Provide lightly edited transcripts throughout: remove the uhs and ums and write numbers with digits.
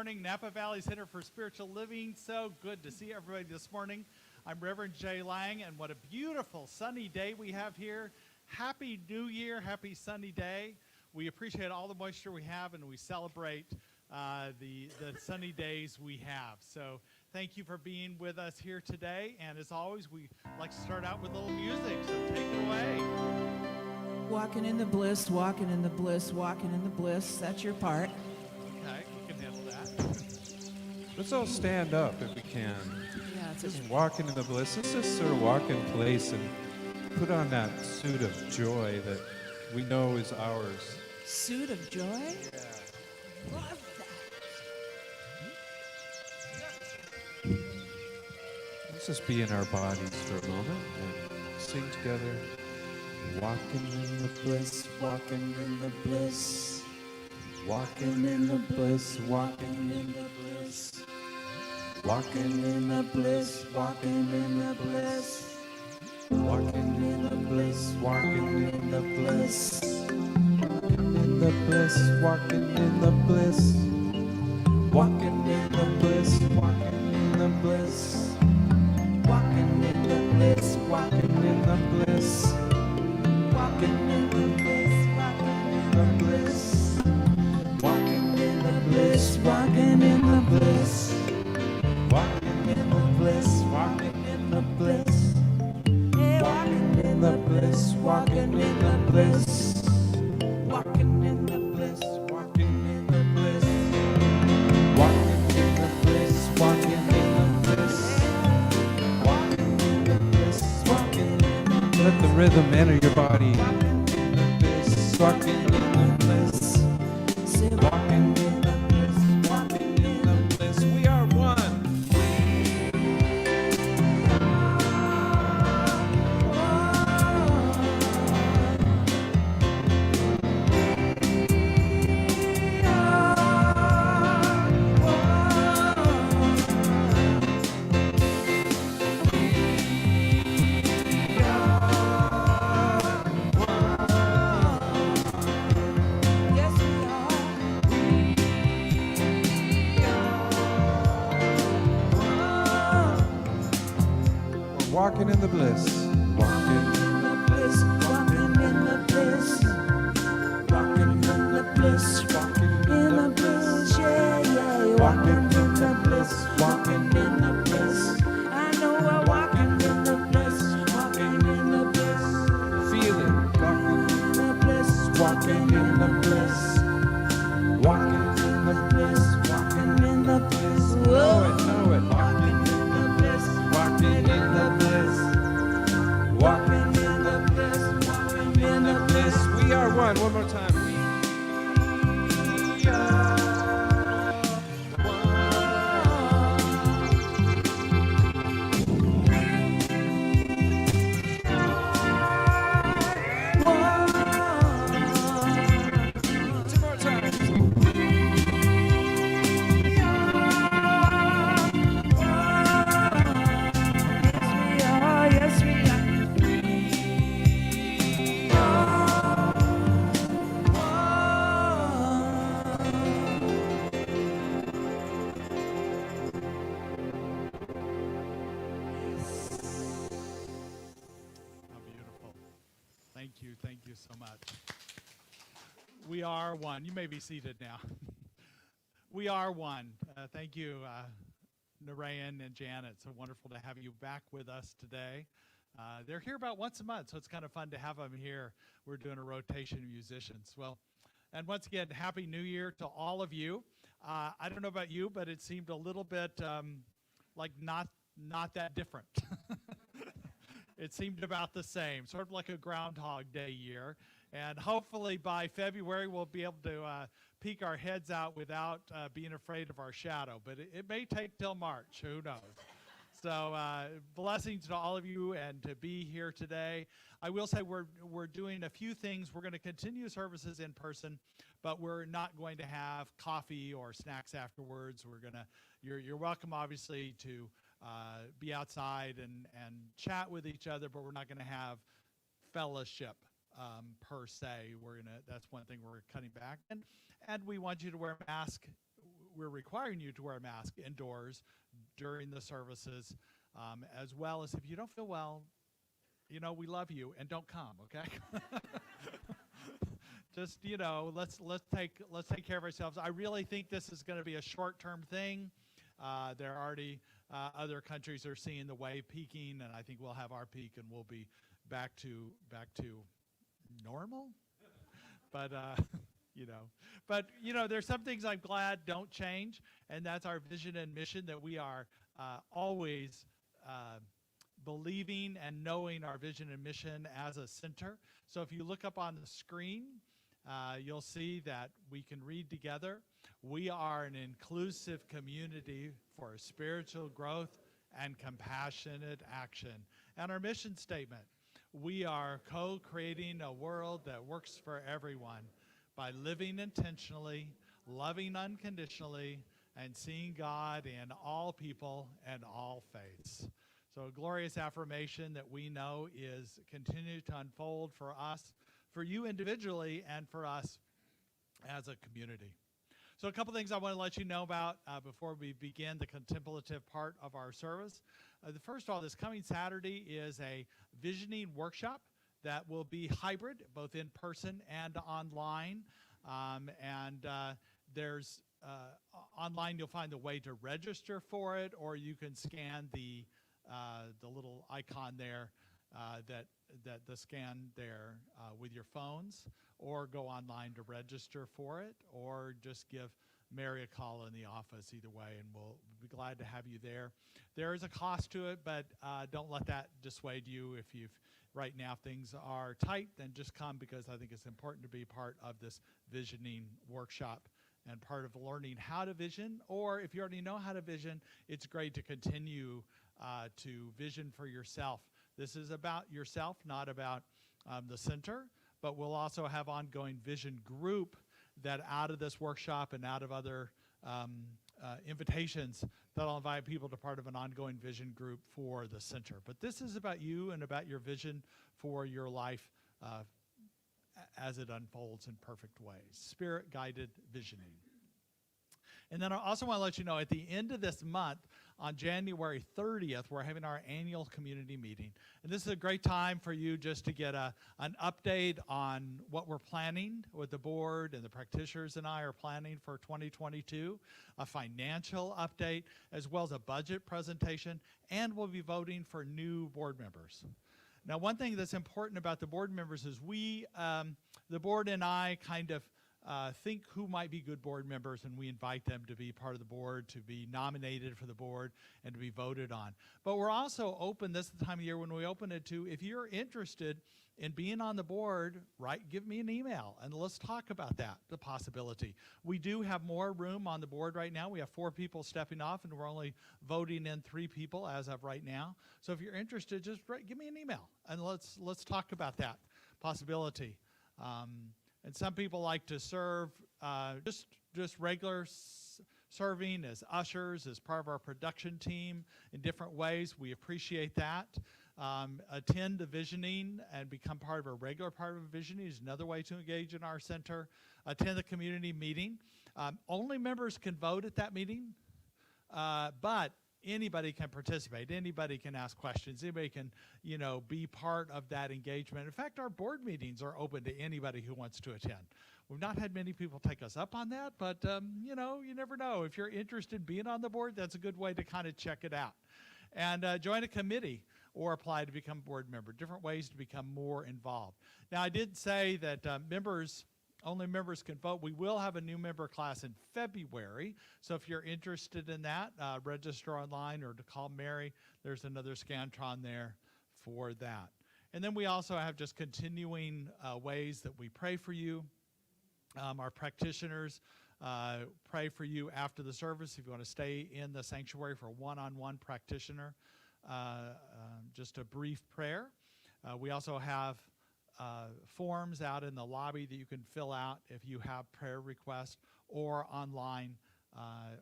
morning, Napa Valley Center for Spiritual Living. So good to see everybody this morning. I'm Reverend Jay Lang, and what a beautiful sunny day we have here. Happy New Year, happy sunny day. We appreciate all the moisture we have, and we celebrate the sunny days we have. So thank you for being with us here today. And as always, we like to start out with a little music, so take it away. Walking in the bliss, walking in the bliss, walking in the bliss. That's your part. Okay, we can handle that. Let's all stand up if we can. Yeah, it's Just okay. walking in the bliss. Let's just sort of walk in place and put on that suit of joy that we know is ours. Suit of joy? Yeah. Love that. Let's just be in our bodies for a moment and sing together. Walking in the bliss, walking in the bliss. Walking in the bliss, walking in the bliss. Walking in the bliss, walking in the bliss. Walking in the bliss, walking in the bliss. In the bliss, walking in the bliss. Walking in the bliss, walking in the bliss. Walking in the bliss, walking in the bliss. Walking in the bliss, walking in the bliss. Walking in the bliss, walking in the bliss. Walking in the bliss, walking in the bliss. Walking in the bliss, walking in the bliss. Walking in the bliss, walking in the bliss. Walking in the bliss, walking in the bliss. Walking in the bliss, walking in the bliss. Let the rhythm enter your body. Walking in the bliss, walking in the bliss. Walking in the bliss, walking in the bliss. We are one. Walking in the bliss. Walking in the bliss. Walking in the bliss. Walking in the bliss. Walking in the bliss. Yeah, yeah. Walking in the bliss. Walking in the bliss. I know I'm walking in the bliss. Walking in the bliss. Feel it. Walking in the bliss. Walking in the bliss. Walking in the bliss. Walking in the bliss. Know it, know it. Walking in the bliss. Walking in the bliss. Walking in the bliss, walking in the bliss. We are one. One more time. We are one. Two more times. Yes, we are. Thank you so much. We are one. You may be seated now. We are one. Thank you, Narayan and Janet. So wonderful to have you back with us today. They're here about once a month, so it's kind of fun to have them here. We're doing a rotation of musicians. Well, and once again, Happy New Year to all of you. I don't know about you, but it seemed a little bit like not that different. It seemed about the same, sort of like a Groundhog Day year. And hopefully by February, we'll be able to peek our heads out without being afraid of our shadow. But it may take till March, who knows? So blessings to all of you and to be here today. I will say we're doing a few things. We're going to continue services in person, but we're not going to have coffee or snacks afterwards. You're welcome, obviously, to be outside and chat with each other, but we're not going to have fellowship per se. That's one thing we're cutting back, and we want you to wear a mask we're requiring you to wear a mask indoors during the services, as well as if you don't feel well, we love you and don't come, okay? Just, let's take care of ourselves. I really think this is going to be a short-term thing. There are already other countries are seeing the wave peaking, and I think we'll have our peak and we'll be back to normal. But there's some things I'm glad don't change, and that's our vision and mission, that we are always believing and knowing our vision and mission as a center. So if you look up on the screen, you'll see that we can read together. We are an inclusive community for spiritual growth and compassionate action. And our mission statement, we are co-creating a world that works for everyone by living intentionally, loving unconditionally, and seeing God in all people and all faiths. So a glorious affirmation that we know is continuing to unfold for us, for you individually, and for us as a community. So a couple things I want to let you know about before we begin the contemplative part of our service. The first of all, this coming Saturday is a visioning workshop that will be hybrid, both in person and online. There's online, you'll find the way to register for it, or you can scan the little icon there that the scan there with your phones, or go online to register for it, or just give Mary a call in the office, either way, and we'll be glad to have you there. There is a cost to it, but don't let that dissuade you. If right now things are tight, then just come, because I think it's important to be part of this visioning workshop and part of learning how to vision. Or if you already know how to vision, it's great to continue to vision for yourself. This is about yourself, not about the center, but we'll also have ongoing vision group that out of this workshop and out of other invitations that I'll invite people to part of an ongoing vision group for the center. But this is about you and about your vision for your life as it unfolds in perfect ways. Spirit-guided visioning. And then I also want to let you know, at the end of this month, on January 30th, we're having our annual community meeting. And this is a great time for you just to get an update on what we're planning with the board, and the practitioners and I are planning for 2022, a financial update, as well as a budget presentation, and we'll be voting for new board members. Now, one thing that's important about the board members is the board and I kind of think who might be good board members, and we invite them to be part of the board, to be nominated for the board, and to be voted on. But we're also open, this is the time of year when we open it to, if you're interested in being on the board, give me an email, and let's talk about that, the possibility. We do have more room on the board right now. We have 4 people stepping off, and we're only voting in 3 people as of right now. So if you're interested, just give me an email, and let's talk about that possibility. And some people like to serve just regular serving as ushers, as part of our production team in different ways. We appreciate that. Attend the visioning and become part of a regular part of a visioning is another way to engage in our center. Attend the community meeting. Only members can vote at that meeting, but anybody can participate. Anybody can ask questions. Anybody can, be part of that engagement. In fact, our board meetings are open to anybody who wants to attend. We've not had many people take us up on that, but, you never know. If you're interested in being on the board, that's a good way to kind of check it out. And join a committee or apply to become a board member. Different ways to become more involved. Now, I did say that only members can vote. We will have a new member class in February. So if you're interested in that, register online or to call Mary. There's another Scantron there for that. And then we also have just continuing ways that we pray for you. Our practitioners pray for you after the service. If you want to stay in the sanctuary for a one-on-one practitioner, just a brief prayer. We also have forms out in the lobby that you can fill out if you have prayer requests, or online,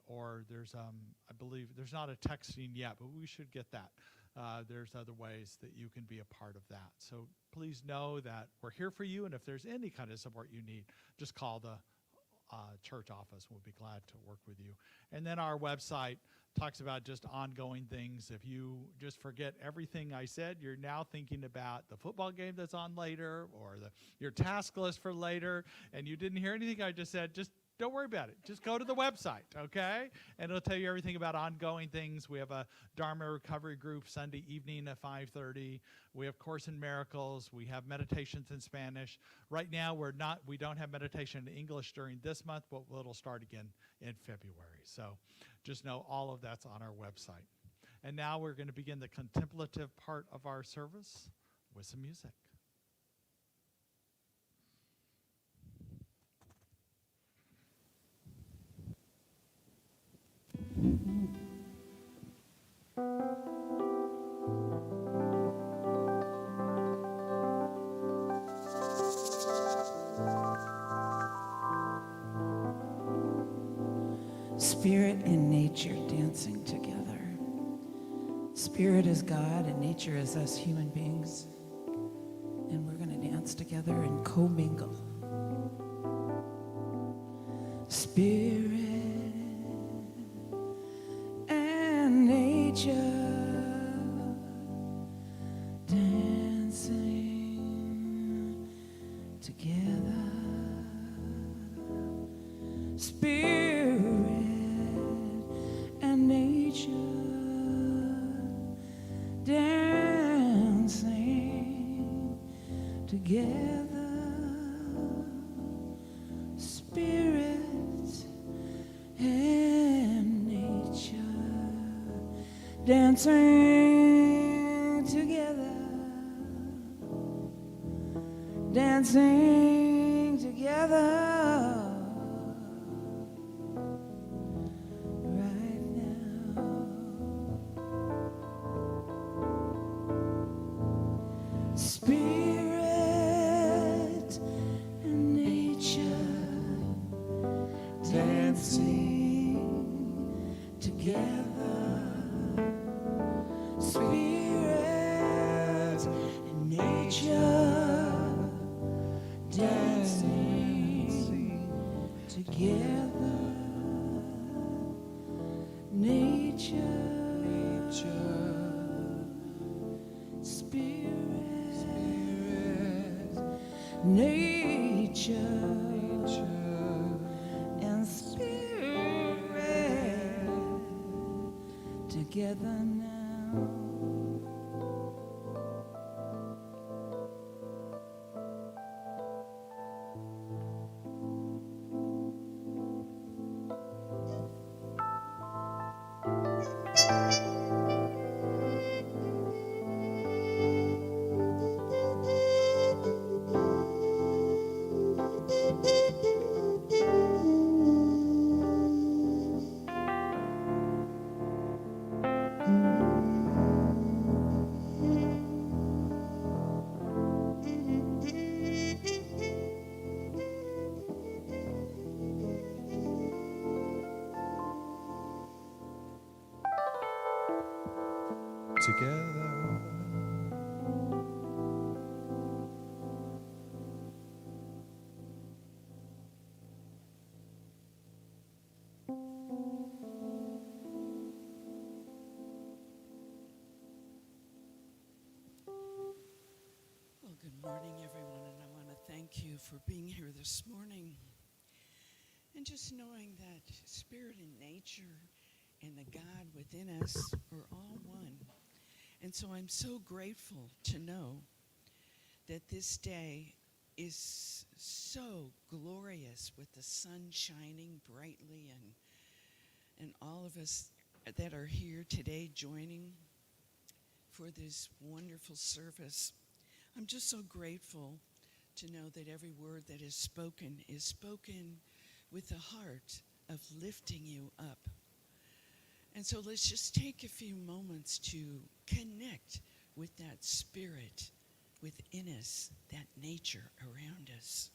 or there's, I believe, there's not a texting yet, but we should get that. There's other ways that you can be a part of that. So please know that we're here for you, and if there's any kind of support you need, just call the church office. We'll be glad to work with you. And then our website talks about just ongoing things. If you just forget everything I said, you're now thinking about the football game that's on later or your task list for later, and you didn't hear anything I just said, just don't worry about it. Just go to the website, okay? And it'll tell you everything about ongoing things. We have a Dharma recovery group Sunday evening at 5:30. We have Course in Miracles. We have meditations in Spanish. Right now, we don't have meditation in English during this month, but it'll start again in February. So just know all of that's on our website. And now we're going to begin the contemplative part of our service with some music. Spirit and nature dancing together. Spirit is God and nature is us human beings. And we're going to dance together and commingle. Spirit and nature dancing together. Spirit and nature dancing together. Spirit and nature dancing together. Dancing together. Spirit and nature dancing together. Spirit and nature dancing together. Nature. Nature and spirit together now. Together. Well, good morning, everyone, and I want to thank you for being here this morning. And just knowing that spirit and nature and the God within us are all one. And so I'm so grateful to know that this day is so glorious with the sun shining brightly and all of us that are here today joining for this wonderful service. I'm just so grateful to know that every word that is spoken with the heart of lifting you up. And so let's just take a few moments to connect with that spirit within us, that nature around us.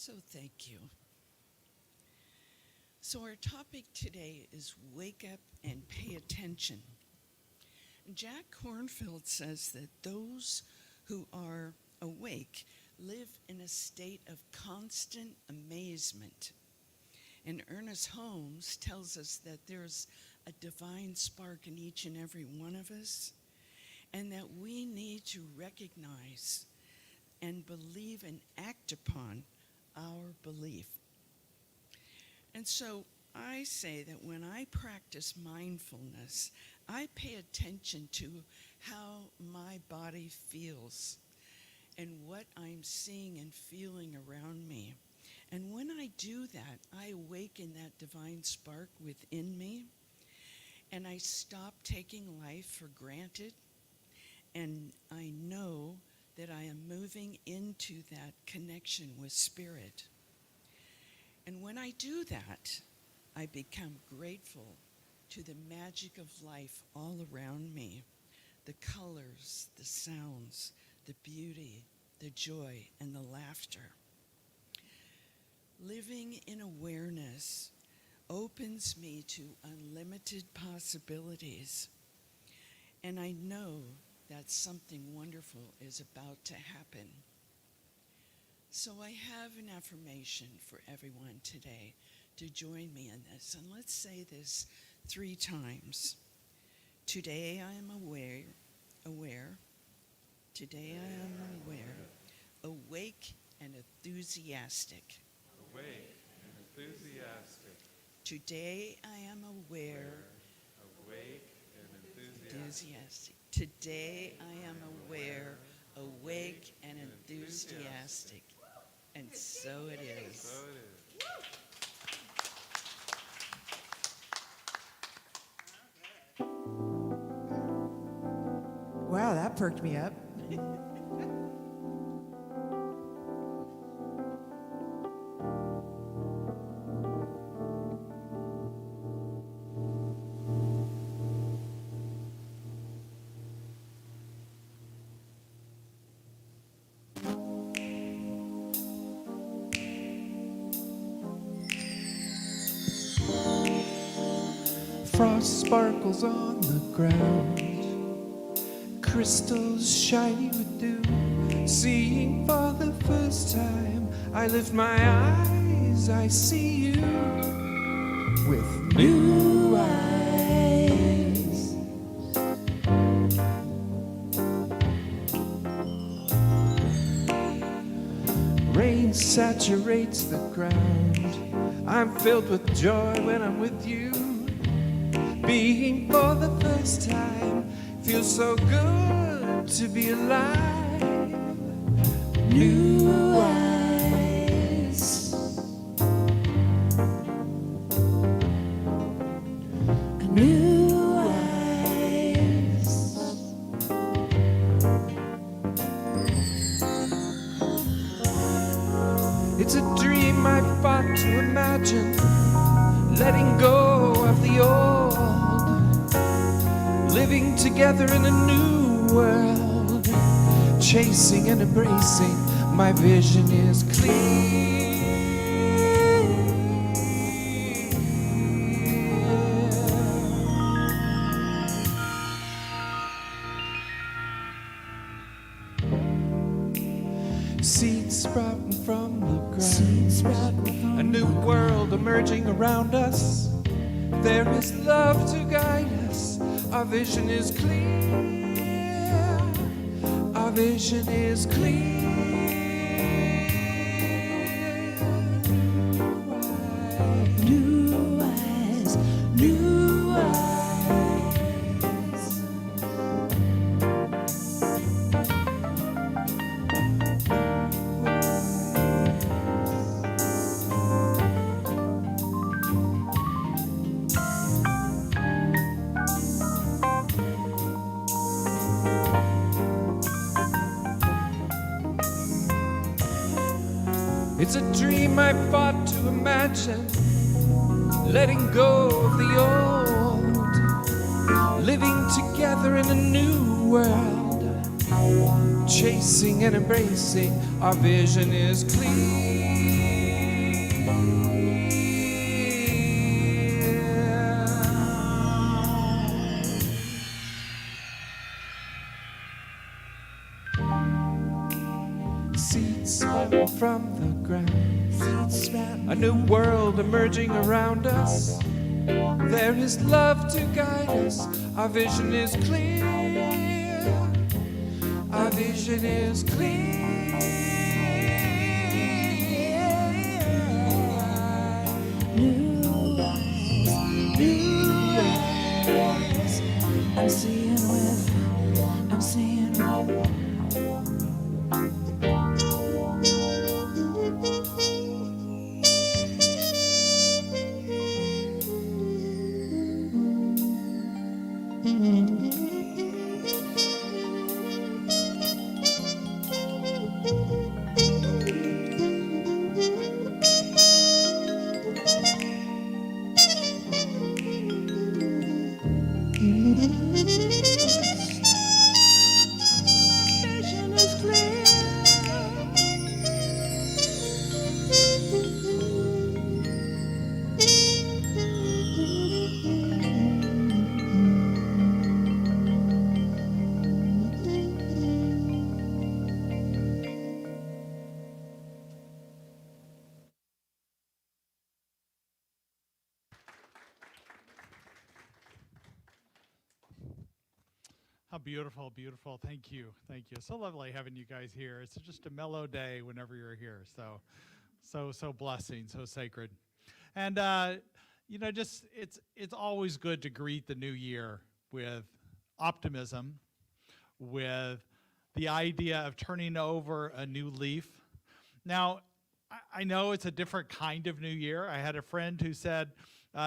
So thank you. So our topic today is wake up and pay attention. Jack Kornfield says that those who are awake live in a state of constant amazement. And Ernest Holmes tells us that there's a divine spark in each and every one of us, and that we need to recognize and believe and act upon our belief. And so I say that when I practice mindfulness, I pay attention to how my body feels and what I'm seeing and feeling around me. And when I do that, I awaken that divine spark within me, and I stop taking life for granted, and I know that I am moving into that connection with Spirit. And when I do that, I become grateful to the magic of life all around me, the colors, the sounds, the beauty, the joy, and the laughter. Living in awareness opens me to unlimited possibilities, and I know that something wonderful is about to happen. So I have an affirmation for everyone today to join me in this, and let's say this 3 times. Today I am aware. Today I am aware, awake and enthusiastic. Awake and enthusiastic. Today I am aware, Awake and enthusiastic. Today I am aware, awake and enthusiastic. And so it is. So it is. Wow, that perked me up. Frost sparkles on the ground, crystals shiny with dew. Seeing for the first time, I lift my eyes, I see you with new eyes. Rain saturates the ground. I'm filled with joy when I'm with you. Being for the first time feels so good to be alive. New eyes, new eyes. It's a dream I fought to imagine, letting go of the old. Living together in a new world, chasing and embracing, my vision is clear. Seeds sprouting from the ground, a new world emerging around us. There is love to guide us. Our vision is clear. Our vision is clear. New eyes, new eyes. It's a dream I fought to imagine, letting go of the old, living together in a new world, chasing and embracing, our vision is clear. from the ground. Seeds sprout. A new world emerging around us. There is love to guide us. Our vision is clear. Our vision is clear. New eyes. I'm seeing with. I'm seeing with. Vision is clear. How beautiful, beautiful. Thank you. Thank you. So lovely having you guys here. It's just a mellow day whenever you're here. So blessing, so sacred. And, just it's always good to greet the new year with optimism, with the idea of turning over a new leaf. Now, I know it's a different kind of new year. I had a friend who said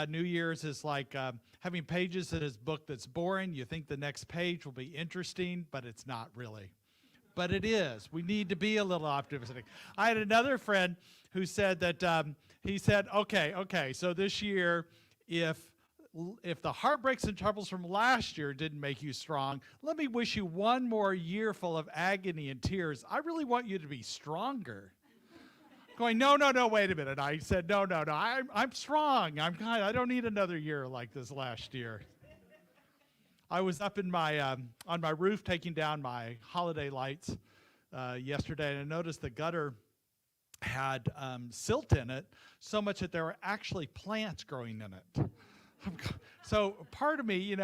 New Year's is like having pages in his book that's boring. You think the next page will be interesting, but it's not really. But it is. We need to be a little optimistic. I had another friend who said that he said, okay, so this year, if the heartbreaks and troubles from last year didn't make you strong, let me wish you one more year full of agony and tears. I really want you to be stronger. Going, no, wait a minute. I said, no, I'm strong. I don't need another year like this last year. I was up in my on my roof taking down my holiday lights yesterday, and I noticed the gutter had silt in it, so much that there were actually plants growing in it. So part of me,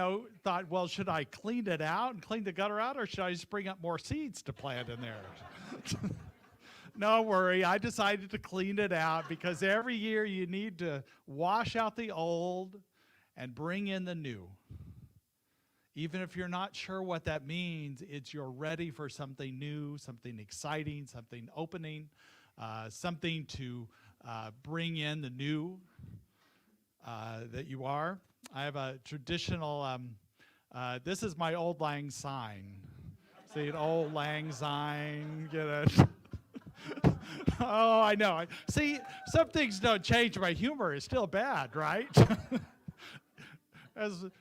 thought, well, should I clean it out and clean the gutter out, or should I just bring up more seeds to plant in there? No worry, I decided to clean it out because every year you need to wash out the old and bring in the new. Even if you're not sure what that means, you're ready for something new, something exciting, something opening, something to bring in the new that you are. I have a traditional, this is my Old Lang Syne. See, an Old Lang Syne, get it? Oh, I know. See, some things don't change. My humor is still bad, right?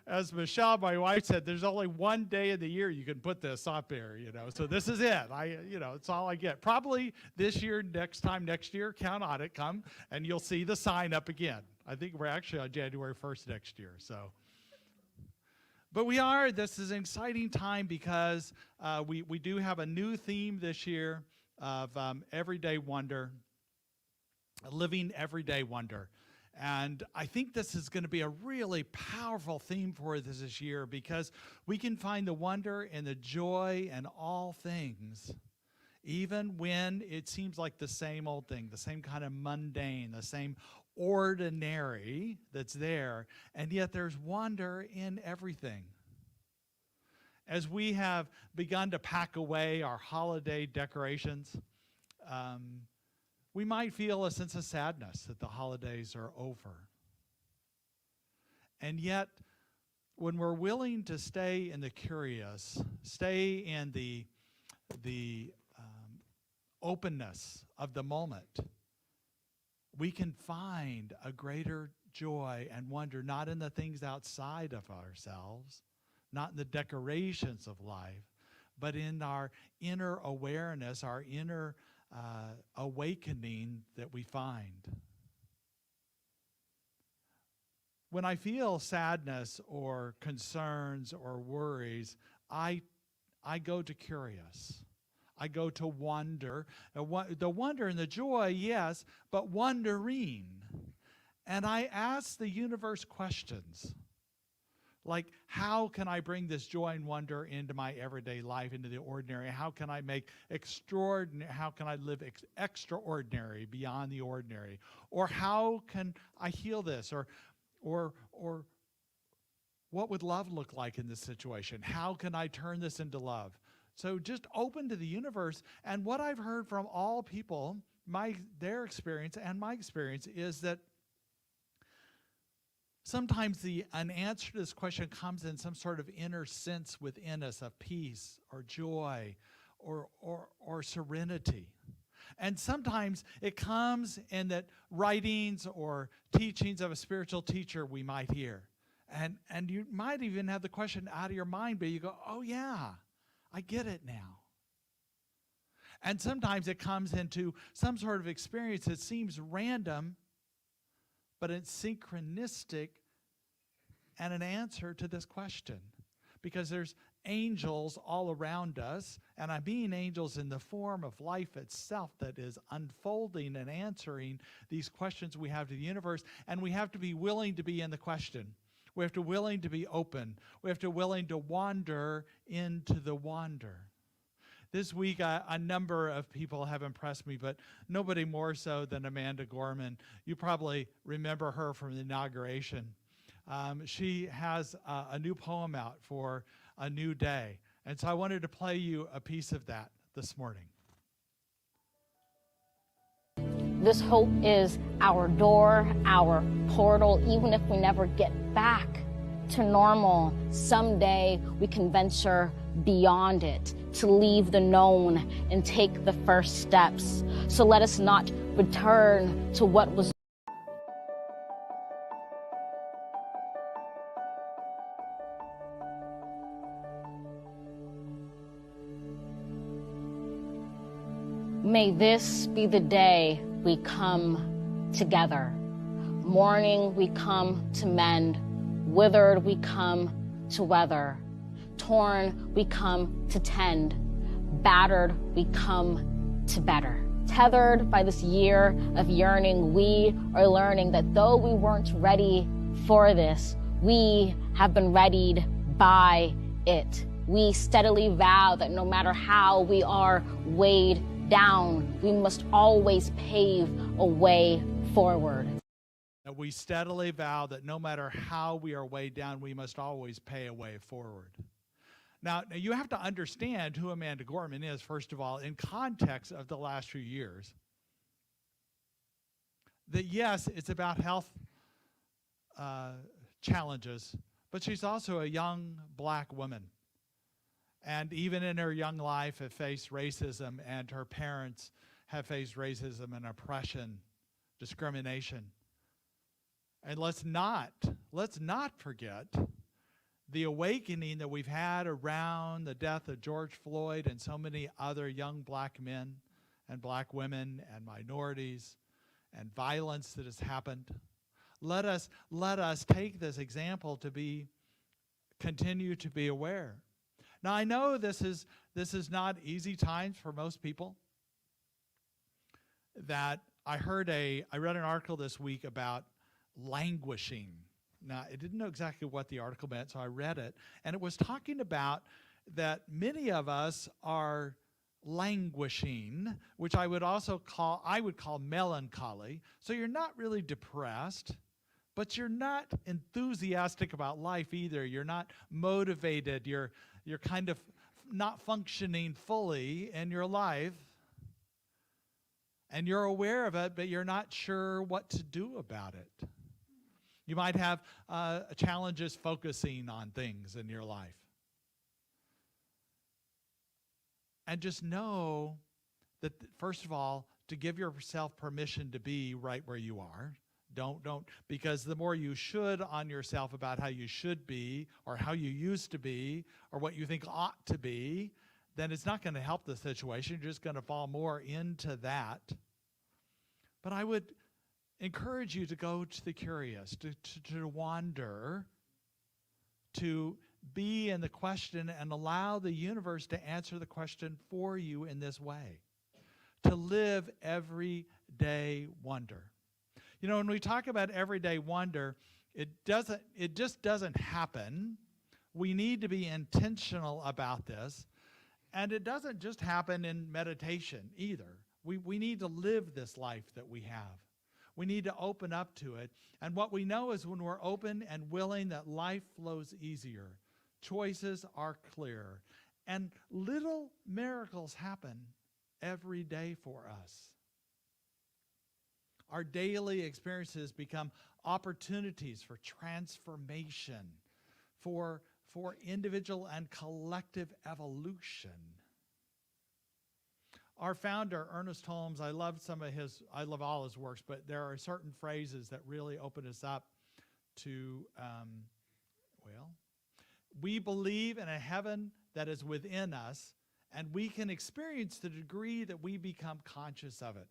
As Michelle, my wife, said, there's only one day of the year you can put this up here, So this is it. It's all I get. Probably this year, next year, count on it, come, and you'll see the sign up again. I think we're actually on January 1st next year, so. But this is an exciting time because we do have a new theme this year of everyday wonder, living everyday wonder. And I think this is going to be a really powerful theme for us this year because we can find the wonder and the joy in all things, even when it seems like the same old thing, the same kind of mundane, the same ordinary that's there, and yet there's wonder in everything. As we have begun to pack away our holiday decorations, we might feel a sense of sadness that the holidays are over. And yet, when we're willing to stay in the curious, stay in the openness of the moment, we can find a greater joy and wonder, not in the things outside of ourselves, not in the decorations of life, but in our inner awareness, our inner awakening that we find. When I feel sadness or concerns or worries, I go to curious. I go to wonder. The wonder and the joy, yes, but wondering. And I ask the universe questions. Like, how can I bring this joy and wonder into my everyday life, into the ordinary? How can I make extraordinary, how can I live extraordinary beyond the ordinary? Or how can I heal this? Or what would love look like in this situation? How can I turn this into love? So just open to the universe. And what I've heard from all people, their experience and my experience, is that sometimes an answer to this question comes in some sort of inner sense within us of peace or joy or serenity. And sometimes it comes in that writings or teachings of a spiritual teacher we might hear. And you might even have the question out of your mind, but you go, oh yeah, I get it now. And sometimes it comes into some sort of experience that seems random, but it's synchronistic and an answer to this question. Because there's angels all around us, and I mean angels in the form of life itself that is unfolding and answering these questions we have to the universe, and we have to be willing to be in the question. We have to be willing to be open. We have to be willing to wander into the wonder. This week, a number of people have impressed me, but nobody more so than Amanda Gorman. You probably remember her from the inauguration. She has a new poem out for a new day. And so I wanted to play you a piece of that this morning. This hope is our door, our portal. Even if we never get back to normal, someday we can venture beyond it, to leave the known and take the first steps. So let us not return to what was. May this be the day we come together. Mourning, we come to mend. Withered, we come to weather. Torn, we come to tend. Battered, we come to better. Tethered by this year of yearning, we are learning that though we weren't ready for this, we have been readied by it. We steadily vow that no matter how we are weighed down, we must always pave a way forward. That we steadily vow that no matter how we are weighed down, we must always pay a way forward. Now, you have to understand who Amanda Gorman is, first of all, in context of the last few years. That yes, it's about health challenges, but she's also a young black woman. And even in her young life have faced racism, and her parents have faced racism and oppression, discrimination. And let's not forget the awakening that we've had around the death of George Floyd and so many other young black men and black women and minorities and violence that has happened. Let us take this example to continue to be aware. Now, I know this is not easy times for most people. That I read an article this week about languishing. Now, I didn't know exactly what the article meant, so I read it, and it was talking about that many of us are languishing, which I would call melancholy. So you're not really depressed, but you're not enthusiastic about life either. You're not motivated. You're kind of not functioning fully in your life. And you're aware of it, but you're not sure what to do about it. You might have challenges focusing on things in your life. And just know that, first of all, to give yourself permission to be right where you are. Don't, because the more you should on yourself about how you should be or how you used to be or what you think ought to be, then it's not going to help the situation. You're just going to fall more into that. But I would encourage you to go to the curious, to wander, to be in the question and allow the universe to answer the question for you in this way. To live everyday wonder. You know, when we talk about everyday wonder, it just doesn't happen. We need to be intentional about this. And it doesn't just happen in meditation either. We need to live this life that we have. We need to open up to it. And what we know is when we're open and willing, that life flows easier. Choices are clearer. And little miracles happen every day for us. Our daily experiences become opportunities for transformation, for individual and collective evolution. Our founder, Ernest Holmes, I love all his works, but there are certain phrases that really open us up to, we believe in a heaven that is within us, and we can experience the degree that we become conscious of it.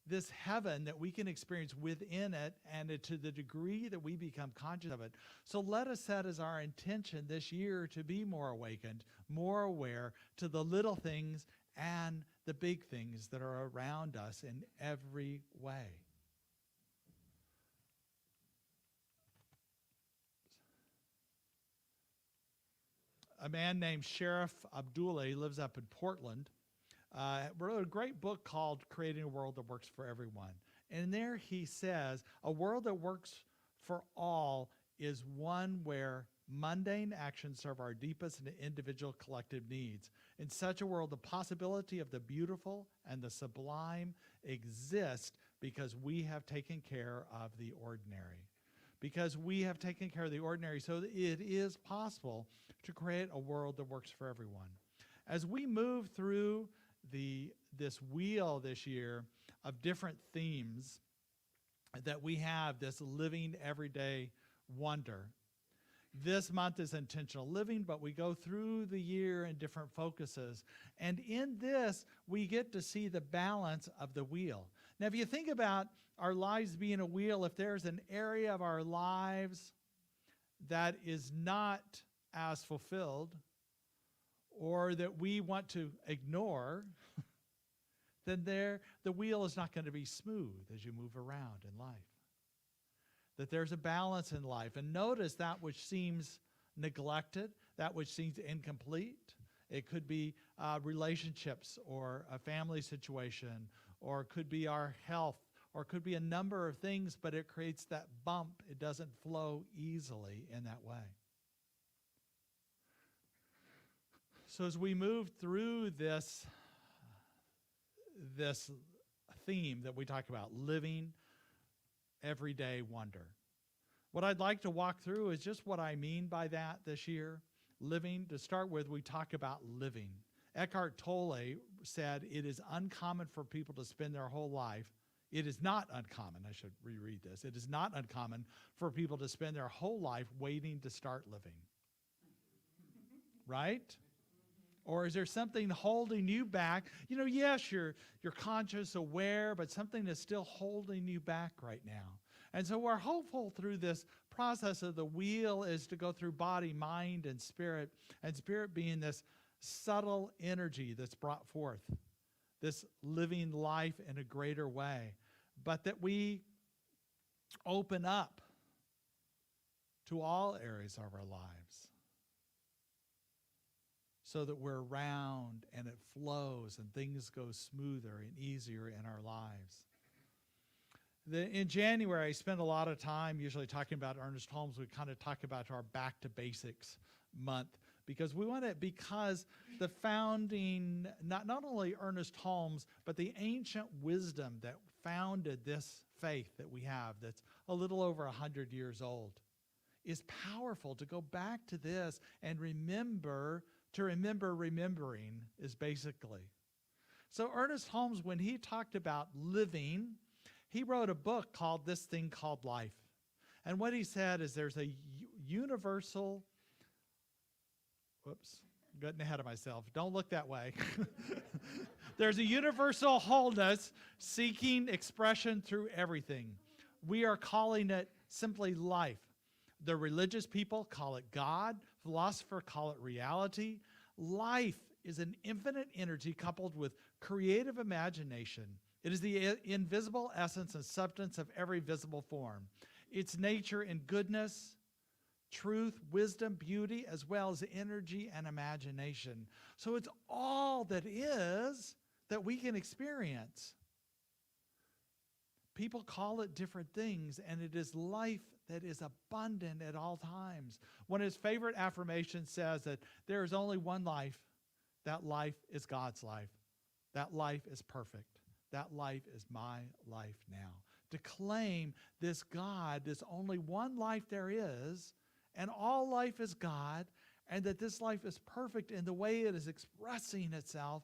This heaven that we can experience within it, and to the degree that we become conscious of it. So let us set as our intention this year to be more awakened, more aware to the little things and the big things that are around us in every way. A man named Sheriff Abdullah, he lives up in Portland, wrote a great book called Creating a World That Works for Everyone. And there he says, a world that works for all is one where mundane actions serve our deepest and individual collective needs. In such a world, the possibility of the beautiful and the sublime exist because we have taken care of the ordinary. Because we have taken care of the ordinary, so that it is possible to create a world that works for everyone. As we move through this wheel this year of different themes that we have, this living everyday wonder. This month is intentional living, but we go through the year in different focuses. And in this, we get to see the balance of the wheel. Now, if you think about our lives being a wheel, if there's an area of our lives that is not as fulfilled, or that we want to ignore, then the wheel is not going to be smooth as you move around in life. That there's a balance in life. And notice that which seems neglected, that which seems incomplete. It could be relationships or a family situation, or it could be our health, or it could be a number of things, but it creates that bump. It doesn't flow easily in that way. So as we move through this theme that we talk about, living everyday wonder, what I'd like to walk through is just what I mean by that this year. Living, to start with, we talk about living. Eckhart Tolle said it is uncommon for people to spend their whole life. It is not uncommon, I should reread this. It is not uncommon for people to spend their whole life waiting to start living. Right? Or is there something holding you back? You know, yes, you're conscious, aware, but something is still holding you back right now. And so we're hopeful through this process of the wheel is to go through body, mind, and spirit being this subtle energy that's brought forth, this living life in a greater way, but that we open up to all areas of our lives, so that we're round and it flows and things go smoother and easier in our lives. In January, I spend a lot of time usually talking about Ernest Holmes. We kind of talk about our Back to Basics month because the founding, not only Ernest Holmes, but the ancient wisdom that founded this faith that we have that's a little over 100 years old is powerful. To go back to this and remembering is basically. So Ernest Holmes, when he talked about living, he wrote a book called This Thing Called Life. And what he said is there's a universal, getting ahead of myself. Don't look that way. There's a universal wholeness seeking expression through everything. We are calling it simply life. The religious people call it God. Philosophers call it reality. Life is an infinite energy coupled with creative imagination. It is the invisible essence and substance of every visible form. Its nature in goodness, truth, wisdom, beauty, as well as energy and imagination. So it's all that is that we can experience. People call it different things, and it is life that is abundant at all times. One of his favorite affirmations says that there is only one life. That life is God's life. That life is perfect. That life is my life now. To claim this God, this only one life there is, and all life is God, and that this life is perfect in the way it is expressing itself,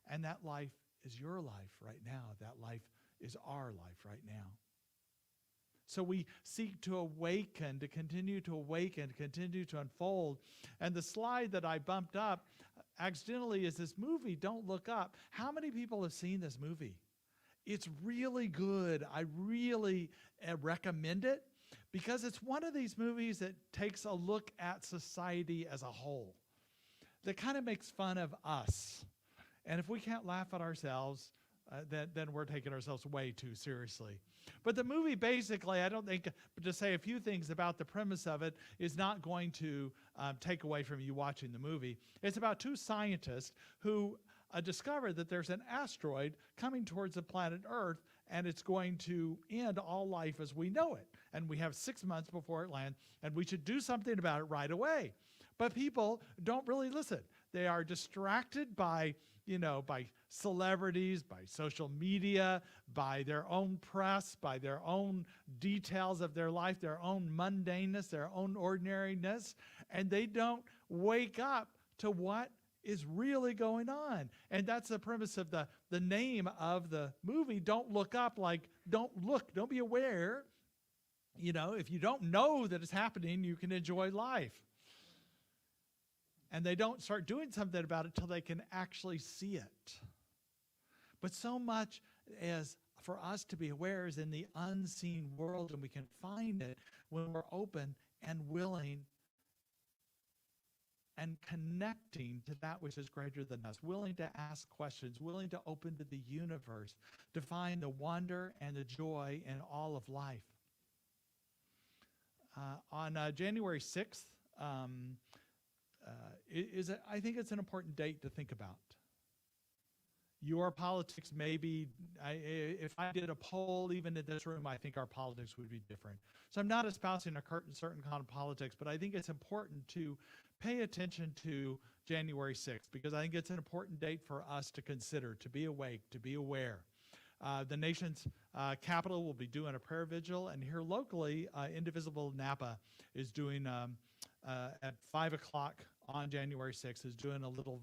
and that life is your life right now. That life is our life right now. So we seek to awaken, to continue to awaken, continue to unfold. And the slide that I bumped up accidentally is this movie, Don't Look Up. How many people have seen this movie? It's really good. I really recommend it because it's one of these movies that takes a look at society as a whole, that kind of makes fun of us. And if we can't laugh at ourselves, then we're taking ourselves way too seriously. But the movie basically, I don't think, but to say a few things about the premise of it is not going to take away from you watching the movie. It's about two scientists who discover that there's an asteroid coming towards the planet Earth, and it's going to end all life as we know it. And we have 6 months before it lands, and we should do something about it right away. But people don't really listen. They are distracted by celebrities, by social media, by their own press, by their own details of their life, their own mundaneness, their own ordinariness, and they don't wake up to what is really going on. And that's the premise of the name of the movie, Don't Look Up, like don't look, don't be aware. If you don't know that it's happening, you can enjoy life. And they don't start doing something about it till they can actually see it. But so much as for us to be aware is in the unseen world, and we can find it when we're open and willing and connecting to that which is greater than us, willing to ask questions, willing to open to the universe, to find the wonder and the joy in all of life. On January 6th, I think it's an important date to think about. Your politics may be, if I did a poll even in this room, I think our politics would be different. So I'm not espousing a certain kind of politics, but I think it's important to pay attention to January 6th, because I think it's an important date for us to consider, to be awake, to be aware. The nation's capital will be doing a prayer vigil, and here locally, Indivisible Napa is doing, at 5 o'clock on January 6th, is doing a little,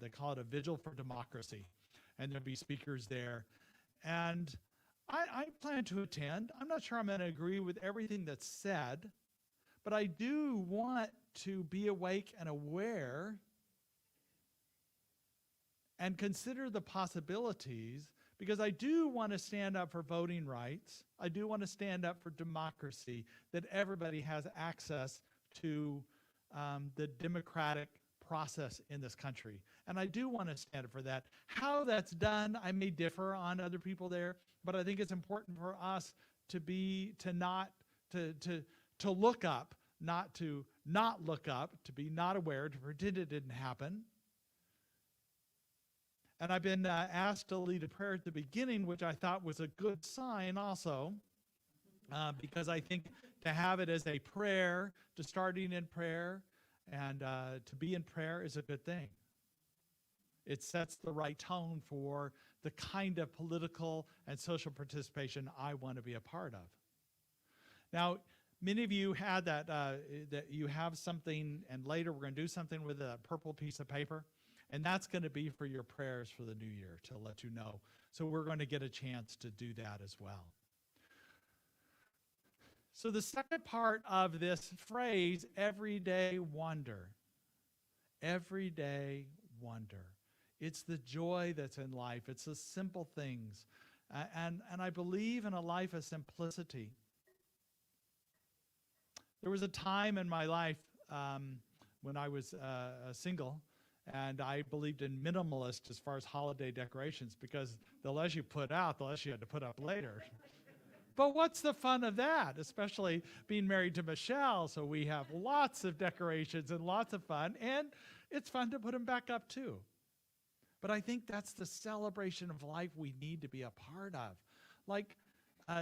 they call it a vigil for democracy. And there'll be speakers there. And I plan to attend. I'm not sure I'm going to agree with everything that's said, but I do want to be awake and aware and consider the possibilities, because I do want to stand up for voting rights. I do want to stand up for democracy, that everybody has access to the democratic process in this country. And I do want to stand up for that. How that's done, I may differ on other people there, but I think it's important for us to look up, not to not look up, to be not aware, to pretend it didn't happen. And I've been asked to lead a prayer at the beginning, which I thought was a good sign also, because I think to have it as a prayer, to starting in prayer, and to be in prayer is a good thing. It sets the right tone for the kind of political and social participation I want to be a part of. Now, many of you had that you have something, and later we're going to do something with a purple piece of paper, and that's going to be for your prayers for the new year, to let you know. So we're going to get a chance to do that as well. So the second part of this phrase, everyday wonder, everyday wonder. It's the joy that's in life. It's the simple things. And I believe in a life of simplicity. There was a time in my life when I was single, and I believed in minimalist as far as holiday decorations, because the less you put out, the less you had to put up later. But what's the fun of that, especially being married to Michelle? So we have lots of decorations and lots of fun, and it's fun to put them back up too. But I think that's the celebration of life we need to be a part of. Like,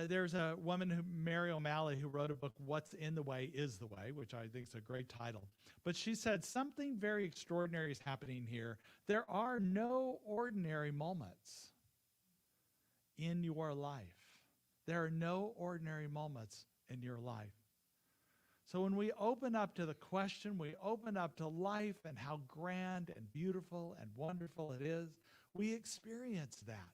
there's a woman, Mary O'Malley, who wrote a book, What's in the Way is the Way, which I think is a great title. But she said something very extraordinary is happening here. There are no ordinary moments in your life. There are no ordinary moments in your life. So when we open up to the question, we open up to life and how grand and beautiful and wonderful it is, we experience that.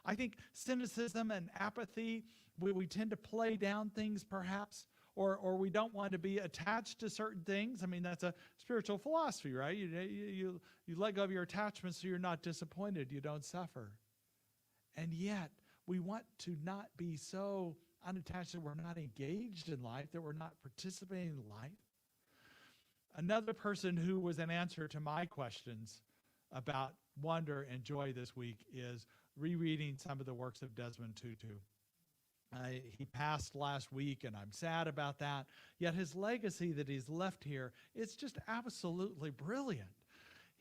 I think cynicism and apathy, we tend to play down things perhaps, or we don't want to be attached to certain things. I mean, that's a spiritual philosophy, right? You let go of your attachments so you're not disappointed, you don't suffer. And yet, we want to not be so unattached that we're not engaged in life, that we're not participating in life. Another person who was an answer to my questions about wonder and joy this week is rereading some of the works of Desmond Tutu. He passed last week, and I'm sad about that. Yet his legacy that he's left here is just absolutely brilliant.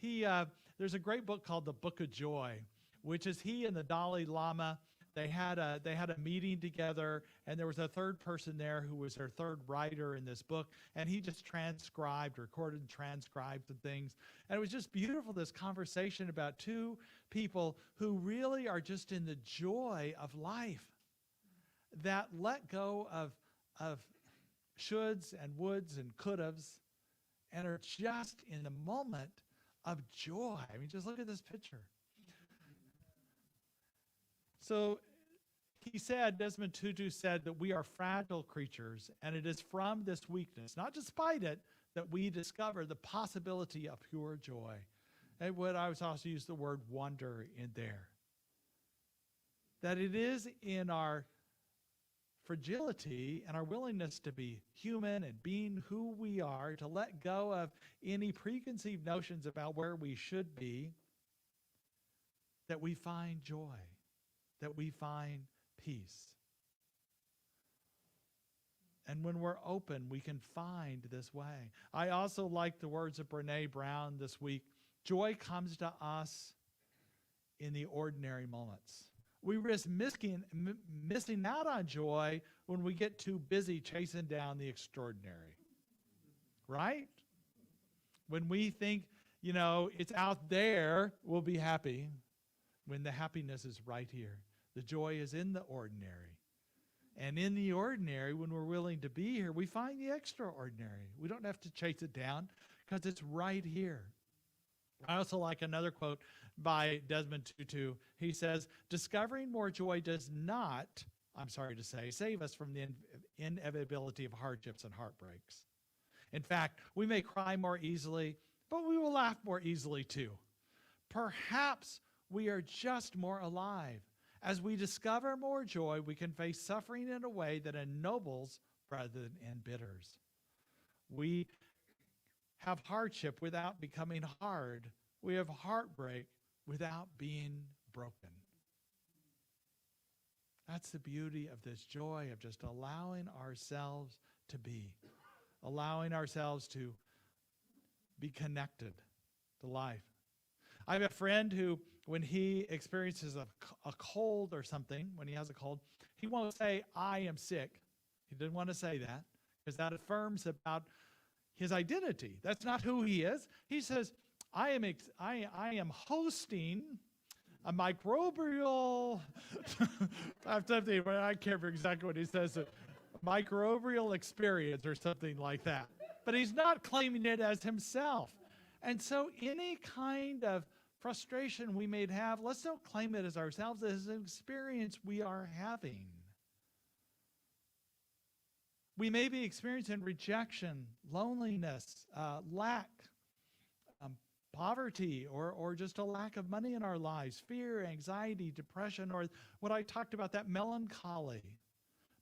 There's a great book called The Book of Joy, which is he and the Dalai Lama. They had a meeting together, and there was a third person there who was their third writer in this book, and he just recorded and transcribed some things. And it was just beautiful, this conversation about two people who really are just in the joy of life, that let go of shoulds and woulds and could'ves, and are just in the moment of joy. I mean, just look at this picture. So Desmond Tutu said that we are fragile creatures, and it is from this weakness, not despite it, that we discover the possibility of pure joy. And what I was also use the word wonder in there. That it is in our fragility and our willingness to be human and being who we are, to let go of any preconceived notions about where we should be, that we find joy, that we find peace. And when we're open, we can find this way. I also like the words of Brene Brown this week. Joy comes to us in the ordinary moments. We risk missing out on joy when we get too busy chasing down the extraordinary. Right? When we think, it's out there, we'll be happy. When the happiness is right here. The joy is in the ordinary. And in the ordinary, when we're willing to be here, we find the extraordinary. We don't have to chase it down because it's right here. I also like another quote by Desmond Tutu. He says, discovering more joy does not, I'm sorry to say, save us from the inevitability of hardships and heartbreaks. In fact, we may cry more easily, but we will laugh more easily too. Perhaps we are just more alive. As we discover more joy, we can face suffering in a way that ennobles rather than embitters. We have hardship without becoming hard. We have heartbreak without being broken. That's the beauty of this joy of just allowing ourselves to be, allowing ourselves to be connected to life. I have a friend who, when he experiences a cold or something, when he has a cold, he won't say, I am sick. He didn't want to say that because that affirms about his identity. That's not who he is. He says, I am hosting a microbial, I can't remember exactly what he says, a microbial experience or something like that. But he's not claiming it as himself. And so any kind of frustration we may have, let's don't claim it as ourselves, as an experience we are having. We may be experiencing rejection, loneliness, lack, poverty, or just a lack of money in our lives, fear, anxiety, depression, or what I talked about, that melancholy.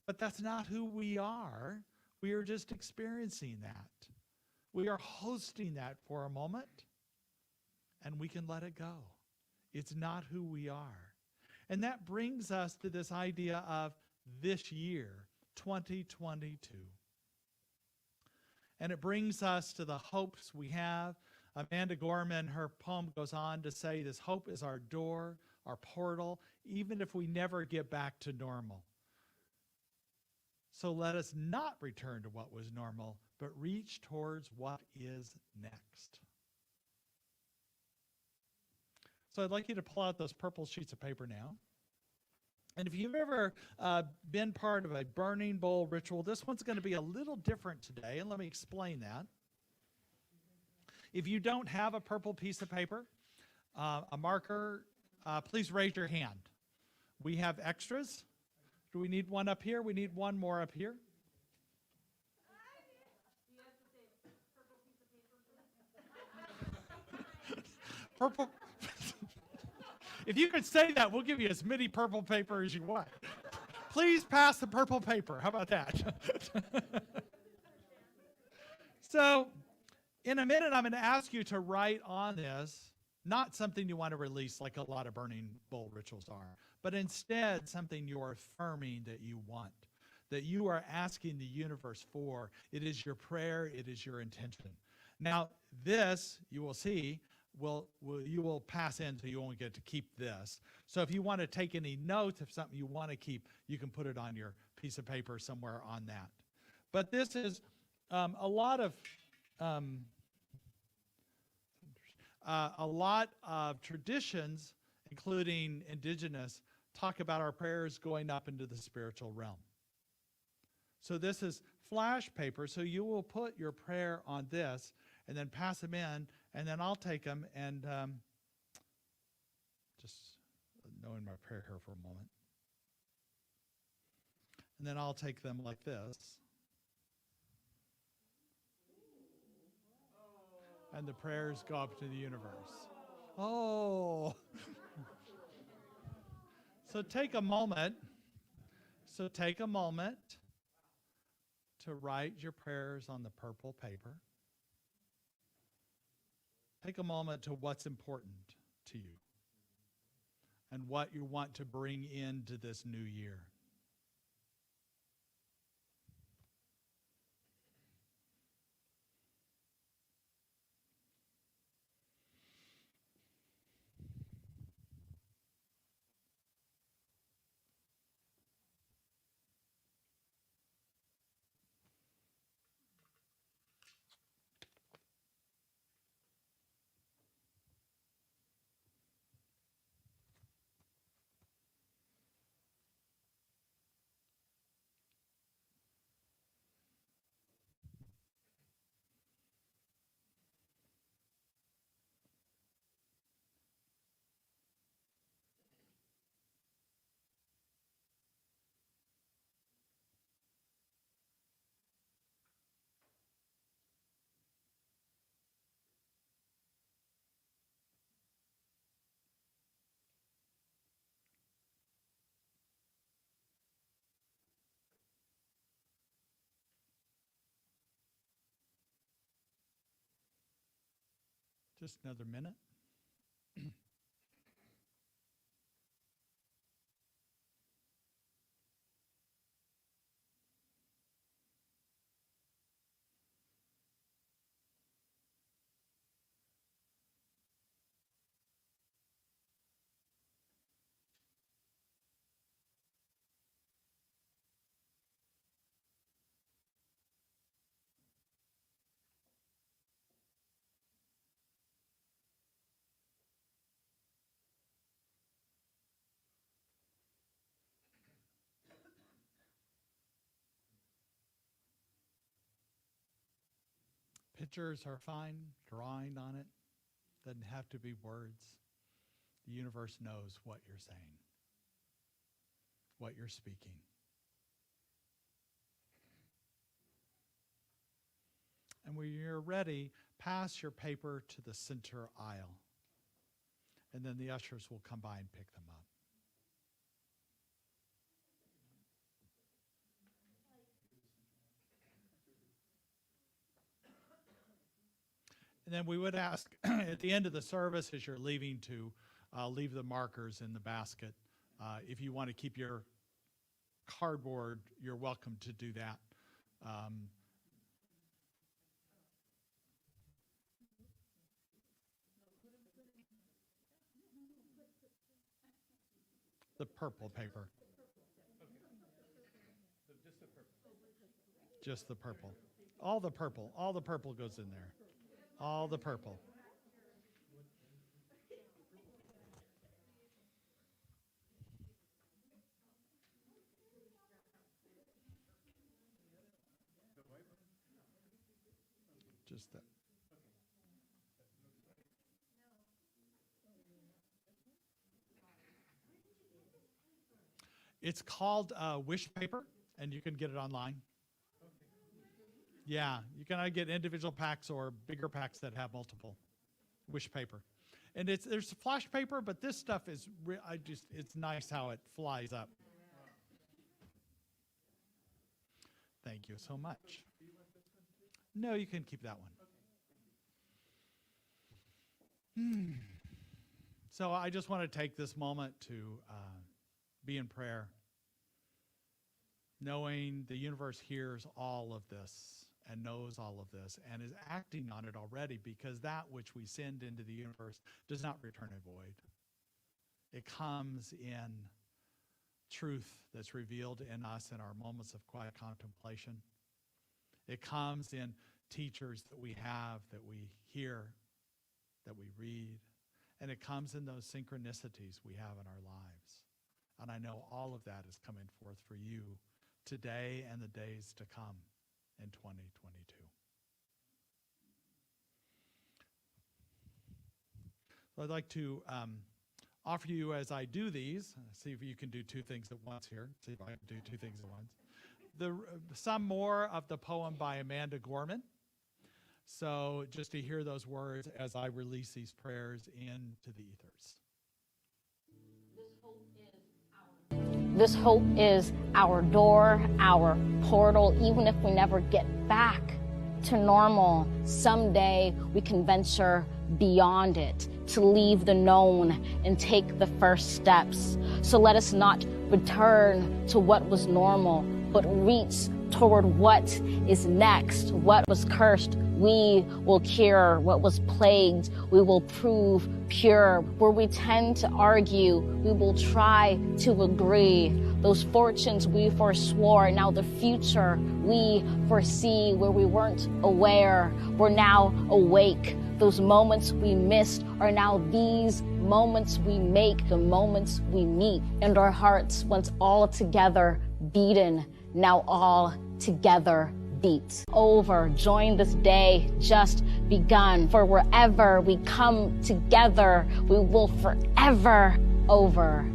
But that's not who we are. We are just experiencing that. We are hosting that for a moment, and we can let it go. It's not who we are. And that brings us to this idea of this year, 2022. And it brings us to the hopes we have. Amanda Gorman, her poem goes on to say, this hope is our door, our portal, even if we never get back to normal. So let us not return to what was normal, but reach towards what is next. So I'd like you to pull out those purple sheets of paper now. And if you've ever been part of a burning bowl ritual, this one's going to be a little different today, and let me explain that. If you don't have a purple piece of paper, a marker, please raise your hand. We have extras. Do we need one up here? We need one more up here. Purple. If you could say that, we'll give you as many purple paper as you want. Please pass the purple paper. How about that? So, in a minute, I'm going to ask you to write on this, not something you want to release like a lot of burning bowl rituals are, but instead something you're affirming that you want, that you are asking the universe for. It is your prayer. It is your intention. Now, this, you will see, you will pass in, so you won't get to keep this. So if you want to take any notes of something you want to keep, you can put it on your piece of paper somewhere on that. But this is a lot of traditions, including indigenous, talk about our prayers going up into the spiritual realm. So this is flash paper, so you will put your prayer on this and then pass them in, and then I'll take them and just knowing my prayer here for a moment. And then I'll take them like this. And the prayers go up to the universe. Oh. So take a moment to write your prayers on the purple paper. Take a moment to what's important to you and what you want to bring into this new year. Just another minute. Pictures are fine, drawing on it. Doesn't have to be words. The universe knows what you're saying, what you're speaking. And when you're ready, pass your paper to the center aisle. And then the ushers will come by and pick them up. And then we would ask at the end of the service as you're leaving to leave the markers in the basket. If you want to keep your cardboard, you're welcome to do that. The purple paper. Just the purple. All the purple. All the purple goes in there. All the purple. Just that. It's called wish paper, and you can get it online. Yeah, you can get individual packs or bigger packs that have multiple wish paper. And there's flash paper, but this stuff is it's nice how it flies up. Thank you so much. No, you can keep that one. So I just want to take this moment to be in prayer, knowing the universe hears all of this and knows all of this and is acting on it already, because that which we send into the universe does not return void. It comes in truth that's revealed in us in our moments of quiet contemplation. It comes in teachers that we have, that we hear, that we read, and it comes in those synchronicities we have in our lives. And I know all of that is coming forth for you today and the days to come in 2022. So I'd like to offer you, as I do these, see if you can do two things at once here. See if I can do two things at once. Some more of the poem by Amanda Gorman. So just to hear those words as I release these prayers into the ethers. This hope is our door, our portal. Even if we never get back to normal, someday we can venture beyond it, to leave the known and take the first steps. So let us not return to what was normal, but reach toward what is next. What was cursed, we will cure. What was plagued, we will prove pure. Where we tend to argue, we will try to agree. Those fortunes we forswore, now the future we foresee. Where we weren't aware, we're now awake. Those moments we missed are now these moments we make, the moments we meet. And our hearts, once all together beaten, now all together beat. Over, join this day just begun. For wherever we come together, we will forever overcome.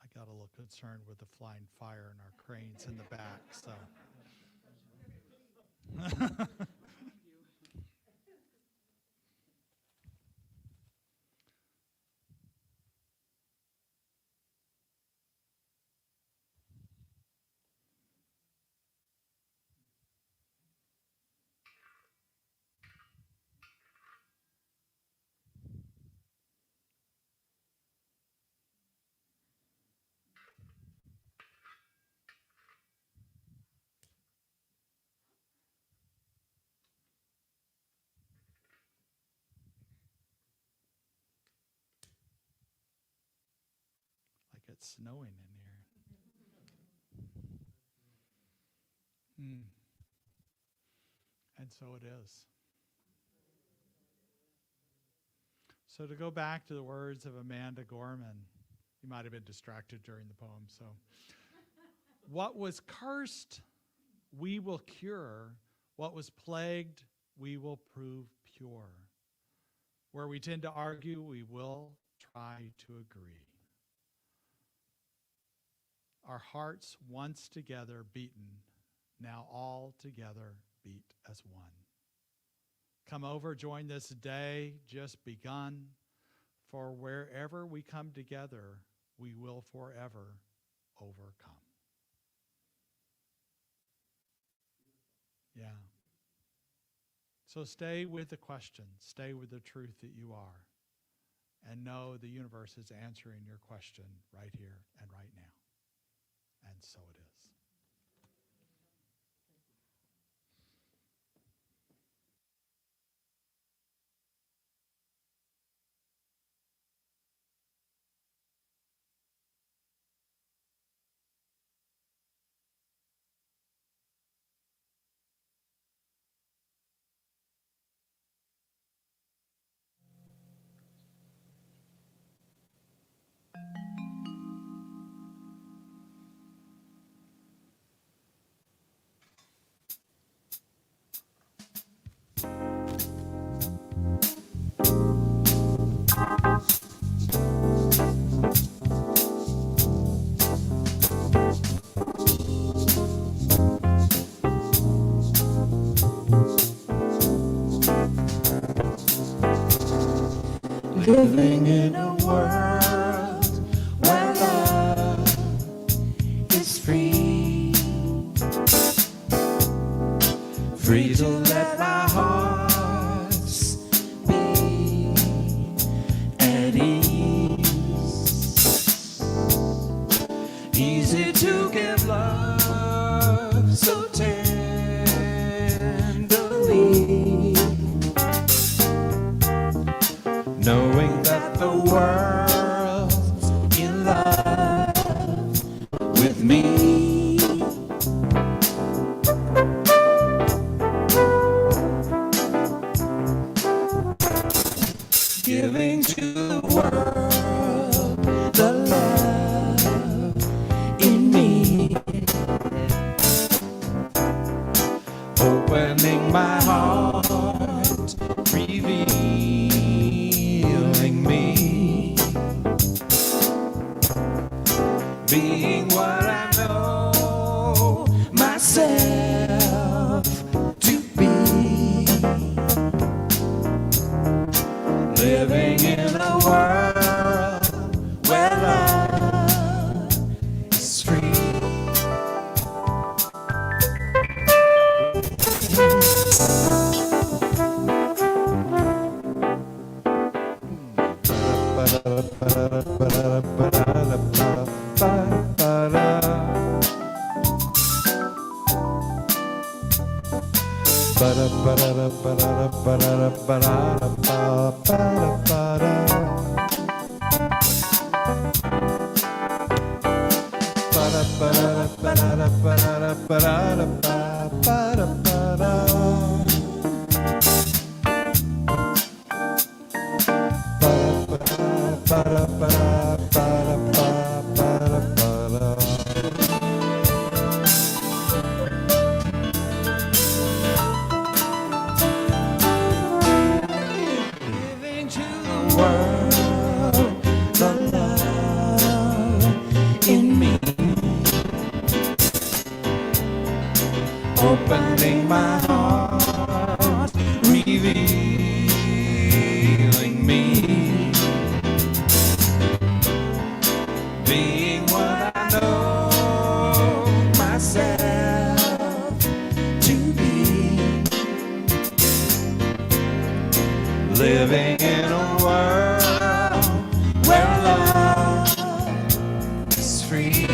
I got a little concerned with the flying fire and our cranes in the back, so. Like it's snowing in here. And so it is. So to go back to the words of Amanda Gorman, you might have been distracted during the poem. So, what was cursed, we will cure. What was plagued, we will prove pure. Where we tend to argue, we will try to agree. Our hearts once together beaten, now all together beat as one. Come over, join this day just begun, for wherever we come together, we will forever overcome. Yeah. So stay with the question, stay with the truth that you are, and know the universe is answering your question right here and right now. And so it is. Living in a world where love is free, free to let our hearts be at ease, easy to give love so tenderly, knowing that the world's in love with me. Giving to the world the love in me, opening my heart, revealing me, being what I know myself to be, living in a world where love is free. Giving to the world the love in me, opening my heart, revealing me, being what I know myself to be, living in a world where love is free.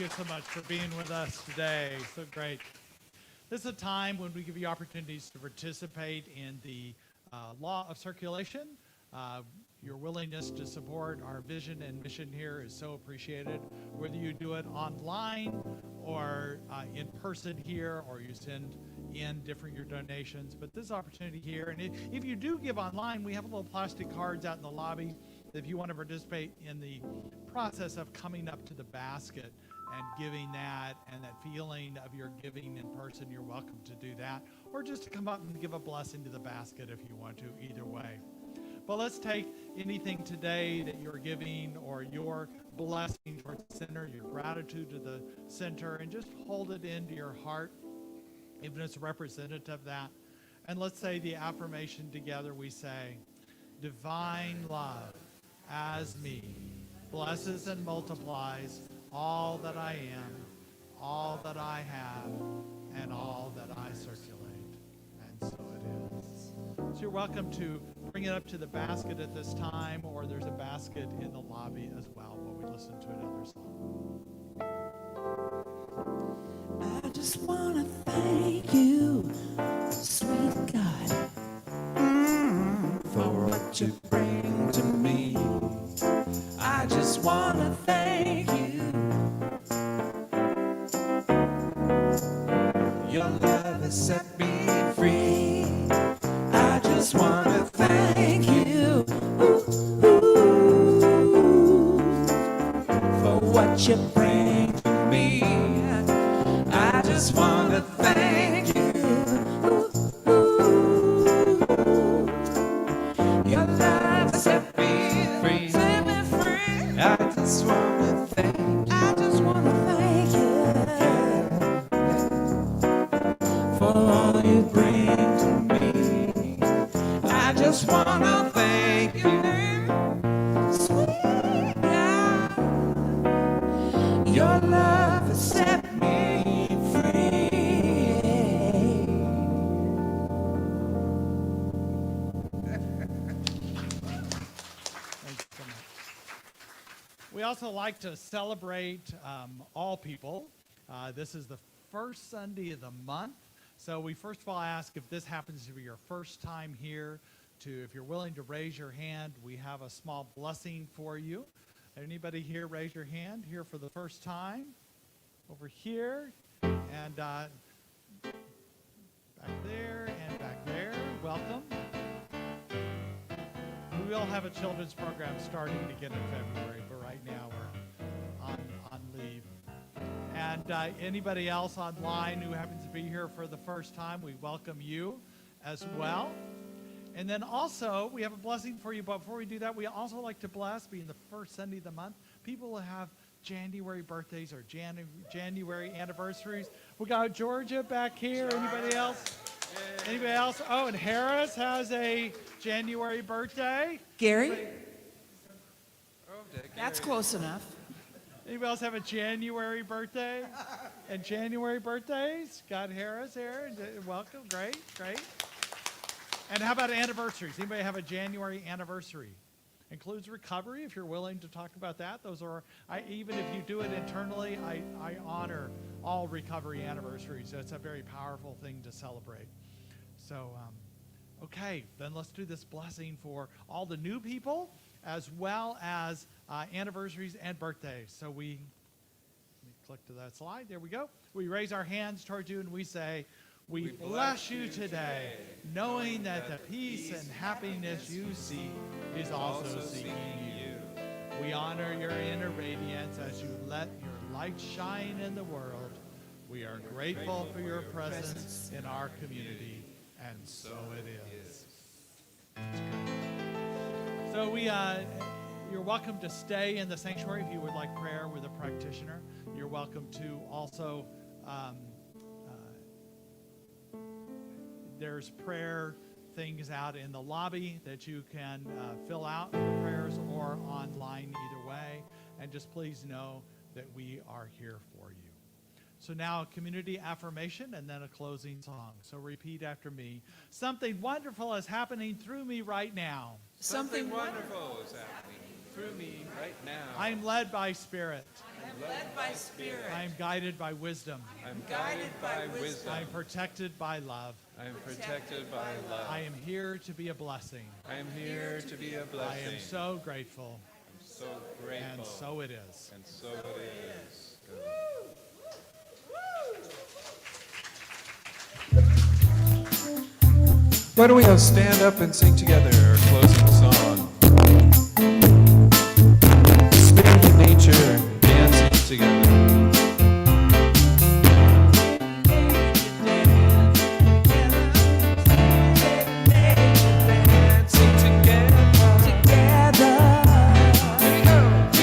you so much for being with us today. So great. This is a time when we give you opportunities to participate in the law of circulation. Your willingness to support our vision and mission here is so appreciated. Whether you do it online or in person here, or you send in different your donations. But this opportunity here, and if you do give online, we have little plastic cards out in the lobby. If you want to participate in the process of coming up to the basket and giving that, and that feeling of your giving in person, you're welcome to do that. Or just to come up and give a blessing to the basket if you want to, either way. But let's take anything today that you're giving, or your blessing towards the center, your gratitude to the center, and just hold it into your heart, even as representative of that. And let's say the affirmation together. We say, divine love as me blesses and multiplies all that I am, all that I have, and all that I circulate. And so it is. So you're welcome to bring it up to the basket at this time, or there's a basket in the lobby as well while we listen to another song. I just want to thank you, sweet God, For what you bring to me, I just want to thank you. your love has set me free. I just want to thank you for what you bring to me. I just want to thank you. Your love set me free. Set me free. I just want to thank you. I just want to thank you for all you bring to me. I just want to thank you, sweet God. Your love has set me free. Thank you so much. We also like to celebrate all people. This is the first Sunday of the month. So we first of all ask, if this happens to be your first time here, if you're willing to raise your hand, we have a small blessing for you. Anybody here raise your hand here for the first time? Over here, and back there, and back there. Welcome. We will have a children's program starting again in February, but right now we're on leave. And anybody else online who happens to be here for the first time, we welcome you as well. And then also, we have a blessing for you. But before we do that, we also like to bless, being the first Sunday of the month, people who have January birthdays or January anniversaries. We got Georgia back here. Anybody else? Anybody else? Oh, and Harris has a January birthday. Gary? That's close enough. Anybody else have a January birthday? And January birthdays? Got Harris here. Welcome. Great, great. And how about anniversaries? Anybody have a January anniversary? Includes recovery, if you're willing to talk about that. Those are, even if you do it internally, I honor all recovery anniversaries. It's a very powerful thing to celebrate. So, okay, then let's do this blessing for all the new people, as well as anniversaries and birthdays. So let me click to that slide. There we go. We raise our hands towards you and we say, we bless you today, knowing that the peace and happiness you seek is also seeking you. We honor your inner radiance as you let your light shine in the world. We are grateful for your presence in our community, and so it is. So you're welcome to stay in the sanctuary if you would like prayer with a practitioner. You're welcome to also, there's prayer things out in the lobby that you can fill out for prayers, or online, either way. And just please know that we are here for you. So now a community affirmation and then a closing song. So repeat after me. Something wonderful is happening through me right now. Something wonderful is happening through me right now. I am led by Spirit. led by Spirit. I am guided by wisdom. I'm guided by wisdom. I am protected by love. I am protected by love. I am here to be a blessing. I am here to be a blessing. I am so grateful, I'm so grateful. and so it is. And so it is. Why don't we all stand up and sing together our closing song? Spirit and nature dancing together. Dancing together. Here we go. 2,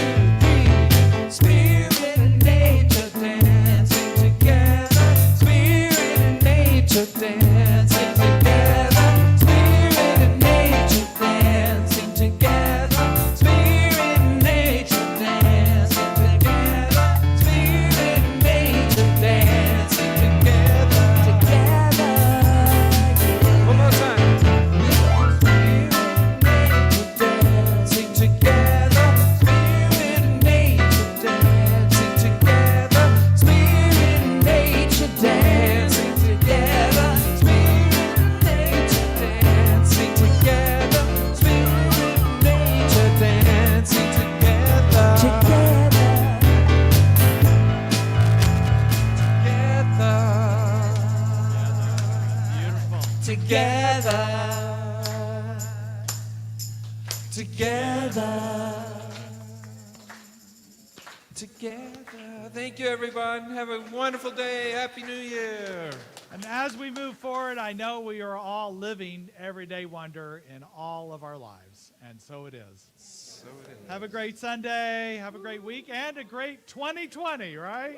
3. Spirit and nature dancing together. Spirit and nature dancing together. Spirit and nature dancing together. Spirit and nature dancing together. Spirit and nature dancing together. One more time. Dancing together, spirit and nature dancing together, spirit and nature dancing together, spirit and nature dancing together, spirit and nature dancing together, Beautiful. together, together, together. Thank you, everyone. Have a wonderful day. Happy New Year. And as we move forward, I know we are all living everyday wonder in all of our lives, and so it is. So it is. Have a great Sunday, have a great week, and a great 2020, right?